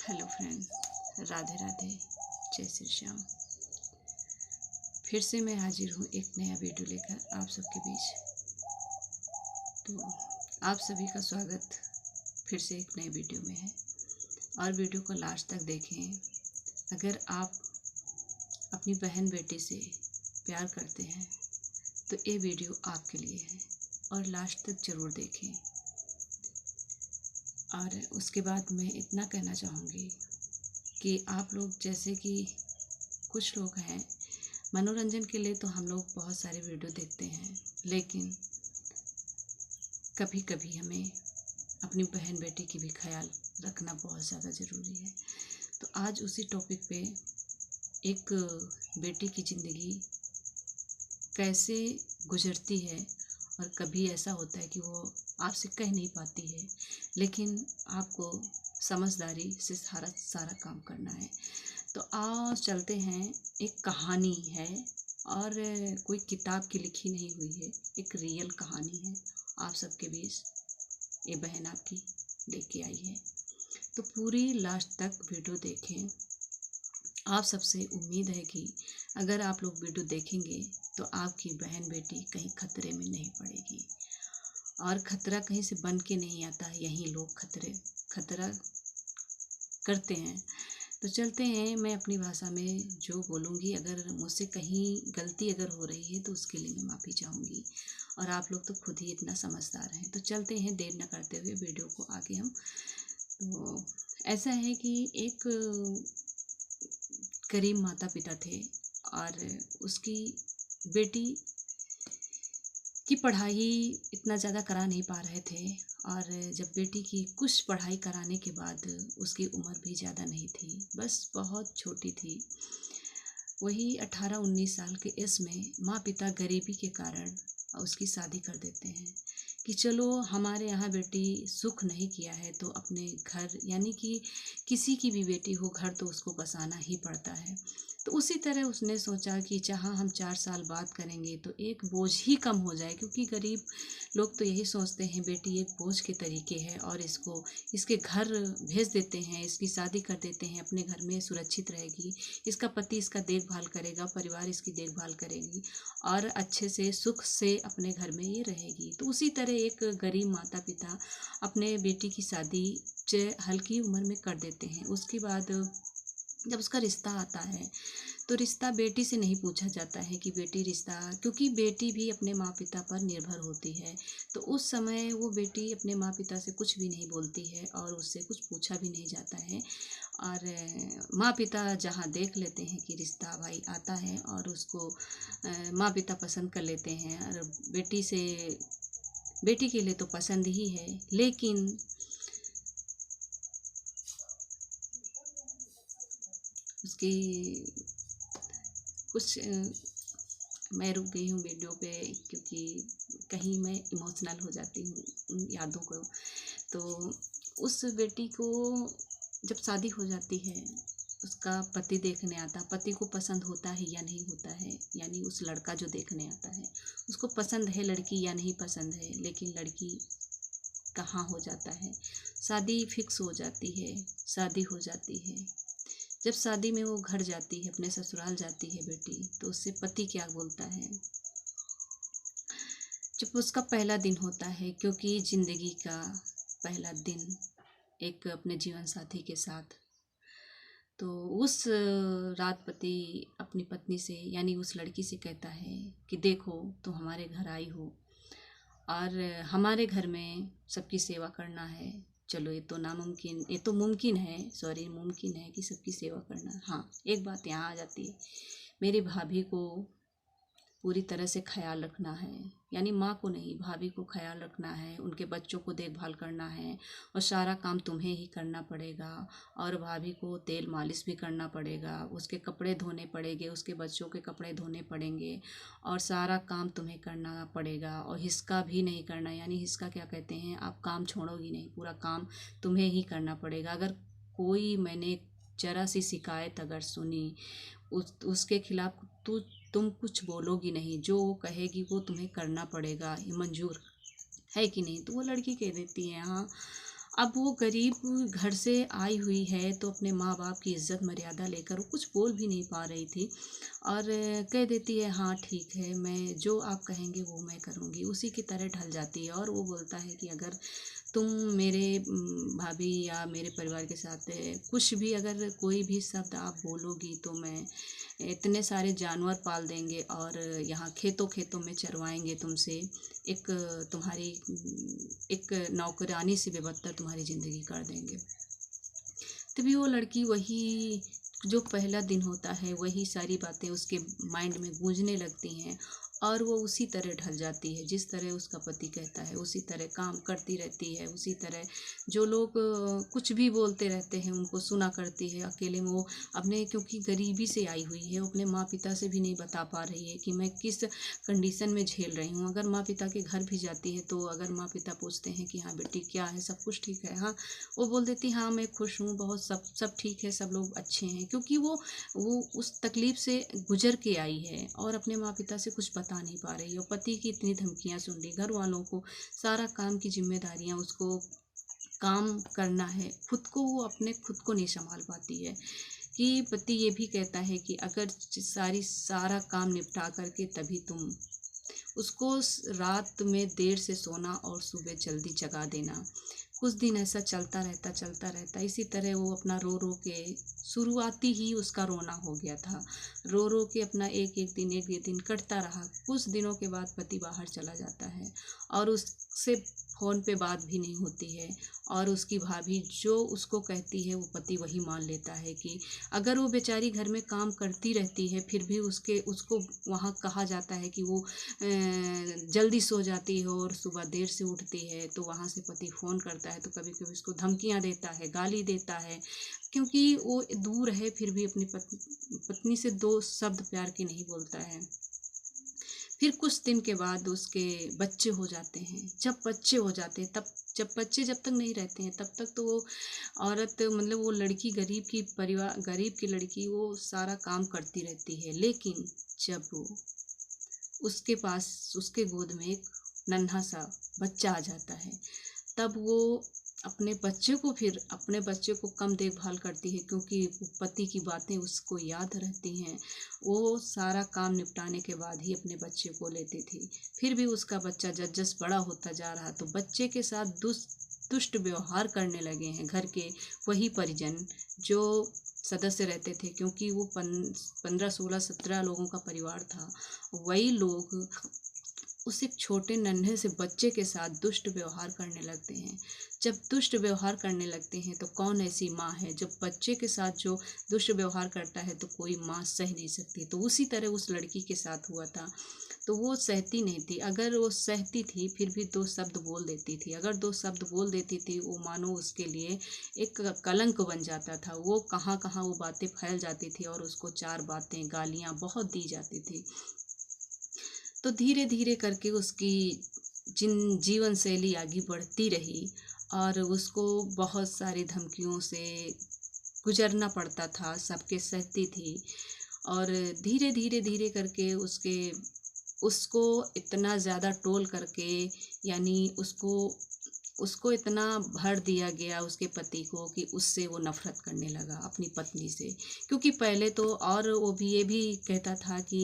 Hello friends, Radhe Radhe, जय श्री श्याम। फिर से मैं हाजिर हूँ एक नया वीडियो लेकर आप सबके बीच। तो आप सभी का स्वागत फिर से एक नए वीडियो में है और वीडियो को लास्ट तक देखें। अगर आप अपनी बहन बेटी से प्यार करते हैं तो ये वीडियो आपके लिए है और लास्ट तक ज़रूर देखें। और उसके बाद मैं इतना कहना चाहूँगी कि आप लोग जैसे कि कुछ लोग हैं, मनोरंजन के लिए तो हम लोग बहुत सारे वीडियो देखते हैं, लेकिन कभी कभी हमें अपनी बहन बेटी की भी ख्याल रखना बहुत ज़्यादा ज़रूरी है। तो आज उसी टॉपिक पे एक बेटी की ज़िंदगी कैसे गुजरती है और कभी ऐसा होता है कि वो आपसे कह नहीं पाती है, लेकिन आपको समझदारी से सारा काम करना है। तो आओ चलते हैं। एक कहानी है और कोई किताब की लिखी नहीं हुई है, एक रियल कहानी है आप सबके बीच ये बहन आपकी लेके आई है। तो पूरी लास्ट तक वीडियो देखें। आप सबसे उम्मीद है कि अगर आप लोग वीडियो देखेंगे तो आपकी बहन बेटी कहीं खतरे में नहीं पड़ेगी। और खतरा कहीं से बन के नहीं आता, यहीं लोग खतरा करते हैं। तो चलते हैं, मैं अपनी भाषा में जो बोलूँगी, अगर मुझसे कहीं गलती अगर हो रही है तो उसके लिए मैं माफ़ी चाहूँगी। और आप लोग तो खुद ही इतना समझदार हैं। तो चलते हैं, देर न करते हुए वीडियो को आगे हम। तो ऐसा है कि एक गरीब माता पिता थे और उसकी बेटी की पढ़ाई इतना ज़्यादा करा नहीं पा रहे थे। और जब बेटी की कुछ पढ़ाई कराने के बाद उसकी उम्र भी ज़्यादा नहीं थी, बस बहुत छोटी थी, वही 18-19 साल के इसमें माँ पिता गरीबी के कारण उसकी शादी कर देते हैं कि चलो हमारे यहाँ बेटी सुख नहीं किया है तो अपने घर, यानी कि किसी की भी बेटी हो घर तो उसको बसाना ही पड़ता है। तो उसी तरह उसने सोचा कि जहाँ हम 4 साल बाद करेंगे तो एक बोझ ही कम हो जाए, क्योंकि गरीब लोग तो यही सोचते हैं बेटी एक बोझ के तरीके है और इसको इसके घर भेज देते हैं, इसकी शादी कर देते हैं, अपने घर में सुरक्षित रहेगी, इसका पति इसका देखभाल करेगा, परिवार इसकी देखभाल करेगी और अच्छे से सुख से अपने घर में ये रहेगी। तो उसी तरह एक गरीब माता पिता अपने बेटी की शादी हल्की उम्र में कर देते हैं। उसके बाद जब उसका रिश्ता आता है तो रिश्ता बेटी से नहीं पूछा जाता है कि बेटी रिश्ता, क्योंकि बेटी भी अपने माँ पिता पर निर्भर होती है। तो उस समय वो बेटी अपने माँ पिता से कुछ भी नहीं बोलती है और उससे कुछ पूछा भी नहीं जाता है। और माँ पिता जहाँ देख लेते हैं कि रिश्ता भाई आता है और उसको माँ पिता पसंद कर लेते हैं, और बेटी के लिए तो पसंद ही है, लेकिन उसकी कुछ मैं रुक गई हूँ वीडियो पे क्योंकि कहीं मैं इमोशनल हो जाती हूँ उन यादों को। तो उस बेटी को जब शादी हो जाती है, उसका पति देखने आता, पति को पसंद होता है या नहीं होता है, यानी उस लड़का जो देखने आता है उसको पसंद है लड़की या नहीं पसंद है, लेकिन लड़की कहाँ हो जाता है, शादी फिक्स हो जाती है, शादी हो जाती है। जब शादी में वो घर जाती है, अपने ससुराल जाती है बेटी, तो उससे पति क्या बोलता है जब उसका पहला दिन होता है, क्योंकि ज़िंदगी का पहला दिन एक अपने जीवन साथी के साथ। तो उस रात पति अपनी पत्नी से, यानी उस लड़की से कहता है कि देखो तुम हमारे घर आई हो और हमारे घर में सबकी सेवा करना है। चलो ये तो मुमकिन है, सॉरी, मुमकिन है कि सबकी सेवा करना। हाँ, एक बात यहाँ आ जाती है, मेरी भाभी को पूरी तरह से ख्याल रखना है, यानी माँ को नहीं, भाभी को ख्याल रखना है, उनके बच्चों को देखभाल करना है और सारा काम तुम्हें ही करना पड़ेगा। और भाभी को तेल मालिश भी करना पड़ेगा, उसके कपड़े धोने पड़ेंगे, उसके बच्चों के कपड़े धोने पड़ेंगे और सारा काम तुम्हें करना पड़ेगा। और हिसका भी नहीं करना, यानी हिसका क्या कहते हैं, आप काम छोड़ोगी नहीं, पूरा काम तुम्हें ही करना पड़ेगा। अगर कोई मैंने जरा सी शिकायत अगर सुनी उसके खिलाफ तुम कुछ बोलोगी नहीं, जो वो कहेगी वो तुम्हें करना पड़ेगा, ये मंजूर है कि नहीं। तो वो लड़की कह देती है हाँ। अब वो गरीब घर से आई हुई है तो अपने माँ-बाप की इज़्ज़त मर्यादा लेकर वो कुछ बोल भी नहीं पा रही थी और कह देती है हाँ ठीक है, मैं जो आप कहेंगे वो मैं करूँगी, उसी की तरह ढल जाती है। और वो बोलता है कि अगर तुम मेरे भाभी या मेरे परिवार के साथ कुछ भी अगर कोई भी शब्द आप बोलोगी तो मैं इतने सारे जानवर पाल देंगे और यहाँ खेतों-खेतों में चरवाएँगे तुमसे। एक तुम्हारी एक नौकरानी से भी बदतर तुम्हारी ज़िंदगी कर देंगे। तभी वो लड़की वही जो पहला दिन होता है वही सारी बातें उसके माइंड में गूंजने लगती हैं और वो उसी तरह ढल जाती है जिस तरह उसका पति कहता है, उसी तरह काम करती रहती है, उसी तरह जो लोग कुछ भी बोलते रहते हैं उनको सुना करती है। अकेले में वो अपने क्योंकि गरीबी से आई हुई है, वो अपने माँ पिता से भी नहीं बता पा रही है कि मैं किस कंडीशन में झेल रही हूँ। अगर माँ पिता के घर भी जाती है तो अगर माँ पिता पूछते हैं कि हाँ बेटी क्या है, सब कुछ ठीक है, हाँ, वो बोल देती हाँ मैं खुश हूँ, बहुत सब सब ठीक है, सब लोग अच्छे हैं, क्योंकि वो उस तकलीफ से गुजर के आई है और अपने माँ पिता से कुछ बता नहीं पा रही है। और पति की इतनी धमकियाँ सुन रही, घर वालों को सारा काम की जिम्मेदारियाँ उसको काम करना है, खुद को वो अपने खुद को नहीं संभाल पाती है कि पति ये भी कहता है कि अगर सारा काम निपटा करके तभी तुम उसको रात में देर से सोना और सुबह जल्दी जगा देना। कुछ दिन ऐसा चलता रहता। इसी तरह वो अपना रो रो के शुरुआती ही उसका रोना हो गया था। रो रो के अपना एक एक दिन कटता रहा। कुछ दिनों के बाद पति बाहर चला जाता है और उससे फ़ोन पे बात भी नहीं होती है और उसकी भाभी जो उसको कहती है वो पति वही मान लेता है कि अगर वो बेचारी घर में काम करती रहती है फिर भी उसको वहाँ कहा जाता है कि वो जल्दी सो जाती है और सुबह देर से उठती है, तो वहाँ से पति फ़ोन करता है तो कभी-कभी उसको धमकियाँ देता है, गाली देता है, क्योंकि वो दूर है फिर भी अपनी पत्नी से 2 शब्द प्यार के नहीं बोलता है। फिर कुछ दिन के बाद उसके बच्चे हो जाते हैं। जब बच्चे हो जाते हैं जब तक नहीं रहते हैं तब तक तो वो औरत मतलब वो लड़की गरीब की लड़की वो सारा काम करती रहती है। लेकिन जब वो उसके पास उसके गोद में एक नन्हा सा बच्चा आ जाता है, तब वो अपने बच्चे को कम देखभाल करती है क्योंकि पति की बातें उसको याद रहती हैं। वो सारा काम निपटाने के बाद ही अपने बच्चे को लेती थी। फिर भी उसका बच्चा जस बड़ा होता जा रहा तो बच्चे के साथ दुष्ट व्यवहार करने लगे हैं घर के वही परिजन जो सदस्य रहते थे, क्योंकि वो 15 16 17 लोगों का परिवार था। वही लोग उस एक छोटे नन्हे से बच्चे के साथ दुष्ट व्यवहार करने लगते हैं। जब दुष्ट व्यवहार करने लगते हैं तो कौन ऐसी माँ है जब बच्चे के साथ जो दुष्ट व्यवहार करता है तो कोई माँ सह नहीं सकती। तो उसी तरह उस लड़की के साथ हुआ था। तो वो सहती नहीं थी। अगर वो सहती थी फिर भी 2 शब्द बोल देती थी। अगर 2 शब्द बोल देती थी वो मानो उसके लिए एक कलंक बन जाता था। वो कहाँ-कहाँ वो बातें फैल जाती थी और उसको 4 बातें, गालियाँ बहुत दी जाती थी। तो धीरे-धीरे करके उसकी जीवन शैली आगे बढ़ती रही और उसको बहुत सारी धमकियों से गुजरना पड़ता था, सबके सहती थी और धीरे करके उसको इतना ज़्यादा टोल करके यानी उसको इतना भर दिया गया उसके पति को कि उससे वो नफ़रत करने लगा अपनी पत्नी से। क्योंकि पहले तो और वो भी ये भी कहता था कि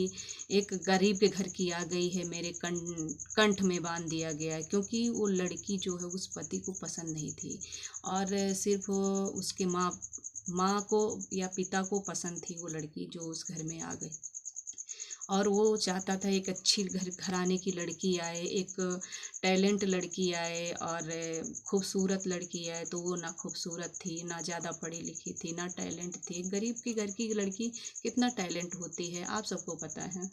एक गरीब के घर की आ गई है मेरे कंठ में बाँध दिया गया है, क्योंकि वो लड़की जो है उस पति को पसंद नहीं थी और सिर्फ़ उसके माँ को या पिता को पसंद थी वो लड़की जो उस घर में आ गई। और वो चाहता था एक अच्छी घराने की लड़की आए, एक टैलेंट लड़की आए और खूबसूरत लड़की आए। तो वो ना खूबसूरत थी, ना ज़्यादा पढ़ी लिखी थी, ना टैलेंट थी। एक गरीब के घर की लड़की कितना टैलेंट होती है आप सबको पता है।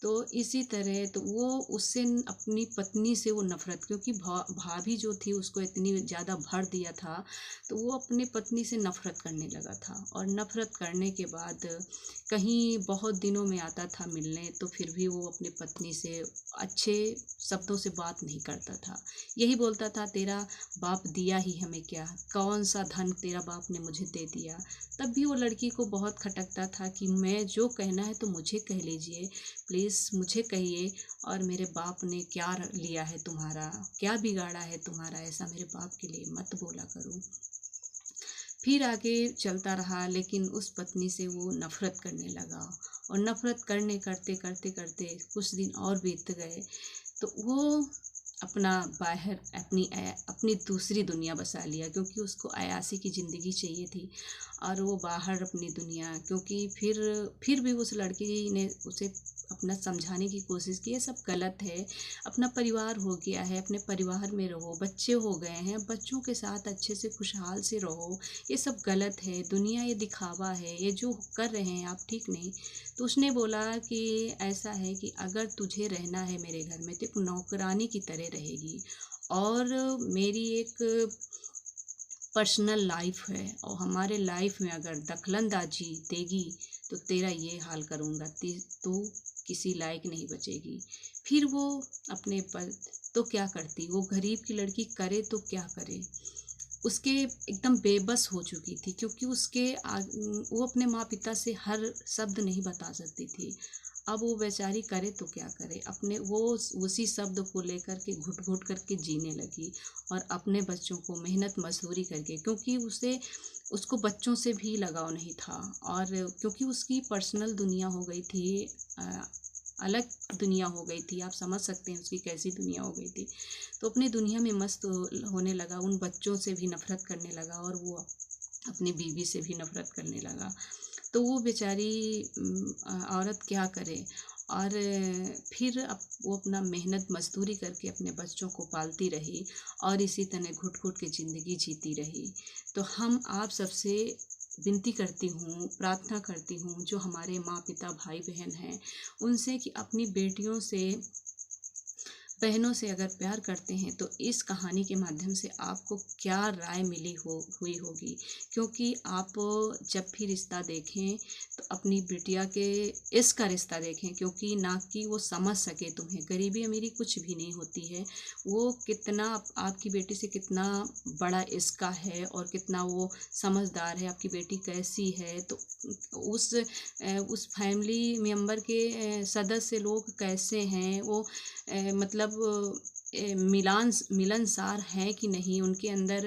तो इसी तरह तो वो उससे अपनी पत्नी से वो नफ़रत, क्योंकि भाभी जो थी उसको इतनी ज़्यादा भर दिया था, तो वो अपनी पत्नी से नफ़रत करने लगा था और नफ़रत करने के बाद कहीं बहुत दिनों में आता था मिलने तो फिर भी वो अपनी पत्नी से अच्छे शब्दों से बात नहीं करता था। यही बोलता था तेरा बाप दिया ही हमें क्या, कौन सा धन तेरा बाप ने मुझे दे दिया। तब भी वो लड़की को बहुत खटकता था कि मैं जो कहना है तो मुझे कह लीजिए, प्लीज़ प्लीज़ मुझे कहिए, और मेरे बाप ने क्या लिया है तुम्हारा, क्या बिगाड़ा है तुम्हारा, ऐसा मेरे बाप के लिए मत बोला करो। फिर आगे चलता रहा, लेकिन उस पत्नी से वो नफ़रत करने लगा, और नफ़रत करते करते करते कुछ दिन और बीत गए, तो वो अपना बाहर अपनी दूसरी दुनिया बसा लिया, क्योंकि उसको अयासी की ज़िंदगी चाहिए थी। और वो बाहर अपनी दुनिया, क्योंकि फिर भी उस लड़की ने उसे अपना समझाने की कोशिश की, ये सब गलत है, अपना परिवार हो गया है, अपने परिवार में रहो, बच्चे हो गए हैं, बच्चों के साथ अच्छे से खुशहाल से रहो, ये सब गलत है, दुनिया ये दिखावा है, ये जो कर रहे हैं आप ठीक नहीं। तो उसने बोला कि ऐसा है कि अगर तुझे रहना है मेरे घर में तो एक नौकरानी की तरह रहेगी, और मेरी एक पर्सनल लाइफ है, और हमारे लाइफ में अगर दखलंदाजी देगी तो तेरा ये हाल करूँगा, तू किसी लायक नहीं बचेगी। फिर वो अपने पर तो क्या करती, वो गरीब की लड़की करे तो क्या करे, उसके एकदम बेबस हो चुकी थी, क्योंकि वो अपने माँ पिता से हर शब्द नहीं बता सकती थी। अब वो बेचारी करे तो क्या करे, अपने वो उसी शब्द को लेकर के घुट घुट करके जीने लगी, और अपने बच्चों को मेहनत मजदूरी करके, क्योंकि उसको बच्चों से भी लगाव नहीं था, और क्योंकि उसकी पर्सनल दुनिया हो गई थी, अलग दुनिया हो गई थी, आप समझ सकते हैं उसकी कैसी दुनिया हो गई थी। तो अपनी दुनिया में मस्त होने लगा, उन बच्चों से भी नफरत करने लगा, और वो अपनी बीवी से भी नफरत करने लगा। तो वो बेचारी औरत क्या करे, और फिर वो अपना मेहनत मजदूरी करके अपने बच्चों को पालती रही, और इसी तरह घुट घुट के ज़िंदगी जीती रही। तो हम आप सबसे विनती करती हूँ, प्रार्थना करती हूँ, जो हमारे माँ पिता भाई बहन हैं, उनसे कि अपनी बेटियों से बहनों से अगर प्यार करते हैं तो इस कहानी के माध्यम से आपको क्या राय हुई होगी, क्योंकि आप जब भी रिश्ता देखें तो अपनी बिटिया के इसका रिश्ता देखें, क्योंकि ना कि वो समझ सके तुम्हें, गरीबी अमीरी कुछ भी नहीं होती है, वो कितना आपकी बेटी से कितना बड़ा इसका है, और कितना वो समझदार है, आपकी बेटी कैसी है, तो उस फैमिली मेंबर के सदस्य लोग कैसे हैं, वो मतलब मिलनसार हैं कि नहीं, उनके अंदर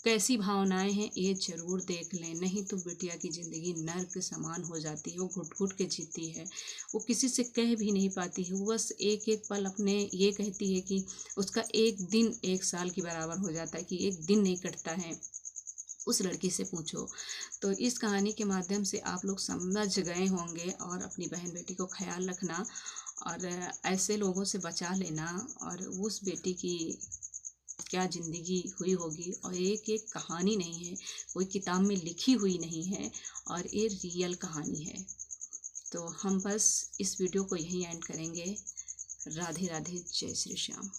कैसी भावनाएं हैं, ये ज़रूर देख लें, नहीं तो बिटिया की ज़िंदगी नर्क समान हो जाती है। वो घुट घुट के जीती है, वो किसी से कह भी नहीं पाती है, वो बस एक एक पल अपने ये कहती है कि उसका एक दिन 1 साल के बराबर हो जाता है, कि एक दिन नहीं कटता है, उस लड़की से पूछो। तो इस कहानी के माध्यम से आप लोग समझ गए होंगे, और अपनी बहन बेटी को ख्याल रखना, और ऐसे लोगों से बचा लेना, और उस बेटी की क्या ज़िंदगी हुई होगी, और एक एक कहानी नहीं है, कोई किताब में लिखी हुई नहीं है, और ये रियल कहानी है। तो हम बस इस वीडियो को यहीं एंड करेंगे। राधे राधे, जय श्री श्याम।